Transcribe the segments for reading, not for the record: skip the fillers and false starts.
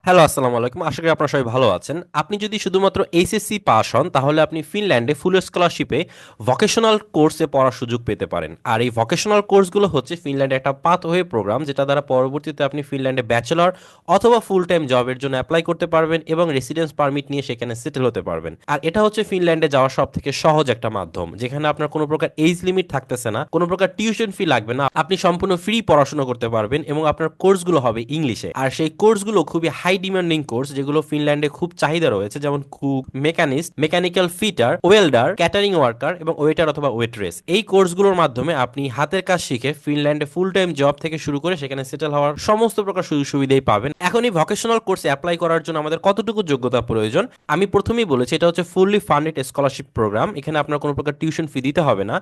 Hello, আসসালামু আলাইকুম। আশা করি আপনারা সবাই ভালো আছেন। আপনি যদি শুধুমাত্র এইচএসসি পাস হন, তাহলে আপনি ফিনল্যান্ডে ফুল স্কলারশিপে ভোকেশনাল কোর্সে পড়ার সুযোগ পেতে পারেন। আর এই ভোকেশনাল কোর্সগুলো হচ্ছে ফিনল্যান্ডে একটা পাথওয়ে প্রোগ্রাম, যেটা দ্বারা পরবর্তীতে আপনি ফিনল্যান্ডে ব্যাচেলর অথবা ফুল টাইম জবের জন্য অ্যাপ্লাই করতে পারবেন এবং রেসিডেন্স পারমিট নিয়ে সেখানে সেটেল হতে পারবেন। আর এটা হচ্ছে ফিনল্যান্ডে যাওয়ার সব থেকে সহজ একটা মাধ্যম, যেখানে আপনার কোনো প্রকার এজ লিমিট থাকতেছে না, কোনো প্রকার টিউশন ফি লাগবে না, আপনি সম্পূর্ণ ফ্রি পড়াশোনা করতে পারবেন এবং আপনার কোর্সগুলো হবে ইংলিশে। আর সেই কোর্সগুলো খুবই হাই ডিমান্ডিং কোর্স, যেগুলো ফিনল্যান্ডে খুব চাহিদা রয়েছে, যেমন cook, machinist, mechanical fitter, welder, catering worker এবং ওয়েটার অথবা ওয়েট্রেস। এই কোর্সগুলোর মাধ্যমে আপনি হাতের কাজ শিখে ফিনল্যান্ডে ফুল টাইম জব থেকে শুরু করে সেখানে সেটেল হওয়ার সমস্ত প্রকার সুযোগ সুবিধাই পাবেন। এখন এই ভোকেশনাল কোর্সে অ্যাপ্লাই করার জন্য আমাদের কতটুকু যোগ্যতা প্রয়োজন? আমি প্রথমেই বলেছি, এটা হচ্ছে ফুললি ফান্ডেড স্কলারশিপ প্রোগ্রাম। এখানে আপনার কোনো প্রকার টিউশন ফি দিতে হবে না।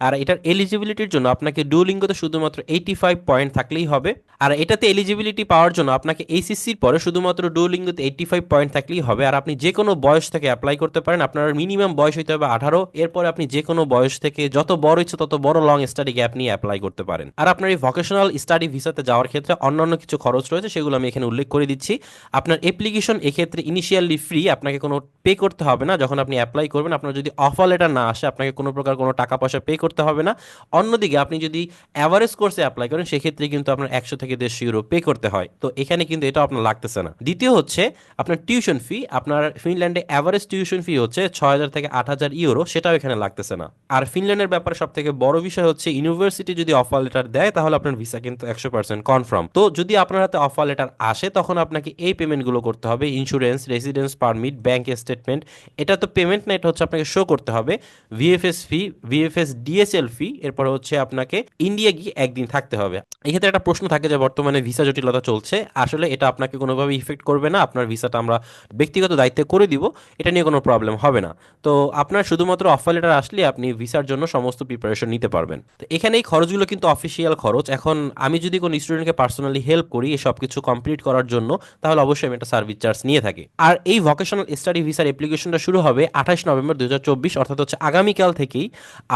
আর এটার এলিজিবিলিটির জন্য আপনাকে ডুওলিঙ্গোতে শুধুমাত্র 85 পয়েন্ট থাকলেই হবে। আর এটাতে এলিজিবিলিটি পাওয়ার জন্য আপনাকে এইচএসসির পরে শুধুমাত্র ডুওলিঙ্গোতে 85 পয়েন্ট থাকলেই হবে। আর আপনি যে কোনো বয়স থেকে অ্যাপ্লাই করতে পারেন। আপনার মিনিমাম বয়স হইতে হবে 18। এরপরে আপনি যে কোনো বয়স থেকে যত বড় ইচ্ছে তত বড় লং স্টাডি গ্যাপ নিয়ে অ্যাপ্লাই করতে পারেন। আর আপনার এই ভোকেশনাল স্টাডি ভিসাতে যাওয়ার ক্ষেত্রে অন্যান্য কিছু খরচ রয়েছে, সেগুলো আমি এখানে উল্লেখ করে দিচ্ছি। আপনার অ্যাপ্লিকেশন এক্ষেত্রে ইনিশিয়ালি ফ্রি, আপনাকে কোনো পে করতে হবে না। যখন আপনি অ্যাপ্লাই করবেন, আপনার যদি অফার লেটার না আসে, আপনাকে কোনো প্রকার কোনো টাকা পয়সা পে করতে হবে না। অন্যদিকে আপনি যদি অ্যাভারেজ কোর্সে অ্যাপ্লাই করেন, সেক্ষেত্রে কিন্তু আপনার 100 থেকে 150 ইউরো পে করতে হয়। তো এখানে কিন্তু এটা আপনার লাগতেছে না। দ্বিতীয় হচ্ছে আপনার টিউশন ফি। আপনার ফিনল্যান্ডে অ্যাভারেজ টিউশন ফি হচ্ছে 6,000 থেকে 8,000 ইউরো, সেটাও এখানে লাগতেছে না। আর ফিনল্যান্ডের ব্যাপারে সব থেকে বড় বিষয় হচ্ছে, ইউনিভার্সিটি যদি অফার লেটার দেয়, তাহলে আপনার ভিসা কিন্তু 100% কনফার্ম। তো যদি আপনার হাতে অফার লেটার আসে, তখন আপনাকে এই পেমেন্টগুলো করতে হবে: insurance, residence permit, bank statement. এটা তো পেমেন্ট না, এটা হচ্ছে আপনাকে শো করতে হবে। ভিএফএস ফি, ভিএফএস ডিএসএল ফি, এরপর হচ্ছে আপনাকে ইন্ডিয়া গিয়ে একদিন থাকতে হবে। এক্ষেত্রে একটা প্রশ্ন থাকে যে বর্তমানে ভিসা জটিলতা চলছে। আসলে এটা আপনাকে কোনোভাবে ইফেক্ট করবে না। আপনার ভিসাটা আমরা ব্যক্তিগত দায়িত্বে করে দিব, এটা নিয়ে কোনো প্রবলেম হবে না। তো আপনার শুধুমাত্র অফার লেটার আসলে আপনি ভিসার জন্য সমস্ত প্রিপারেশন নিতে পারবেন। তো এখানে এই খরচগুলো কিন্তু অফিসিয়াল খরচ। এখন আমি যদি কোনো স্টুডেন্টকে পার্সোনালি হেল্প করি এই সব কিছু কমপ্লিট করার জন্য, তাহলে অবশ্যই আমি একটা সার্ভিস চার্জ নিয়ে থাকি। আর এই ভোকেশনাল স্টাডি ভিসার অ্যাপ্লিকেশনটা শুরু হবে 28 নভেম্বর 2024, অর্থাৎ হচ্ছে আগামীকাল থেকেই।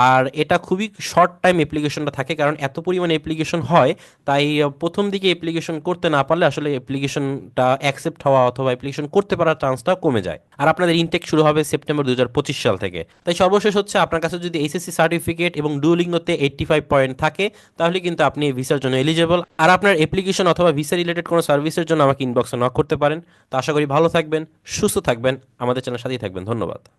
আর এটা খুবই শর্ট টাইম অ্যাপ্লিকেশনটা থাকে, কারণ এত পরিমাণে অ্যাপ্লিকেশন হয়। তাই প্রথম দিকে অ্যাপ্লিকেশন করতে না পারলে আসলে অ্যাপ্লিকেশনটা অ্যাকসেপ্ট হওয়া অথবা অ্যাপ্লিকেশন করতে পারার চান্সটা কমে যায়। আর আপনাদের ইনটেক শুরু হবে সেপ্টেম্বর 2025 সাল থেকে। তাই সর্বশেষ হচ্ছে, আপনার কাছে যদি এইচএসসি সার্টিফিকেট এবং ডুওলিঙ্গোতে 85 পয়েন্ট থাকে, তাহলে কিন্তু আপনি এই ভিসার জন্য এলিজেবল। আর আপনার অ্যাপ্লিকেশন অথবা ভিসা রিলেটেড কোনো সার্ভিসের জন্য আমাকে ইনবক্সে নক করতে পারেন। তো আশা করি ভালো থাকবেন, সুস্থ থাকবেন, আমাদের চ্যানেলের সাথেই থাকবেন। ধন্যবাদ।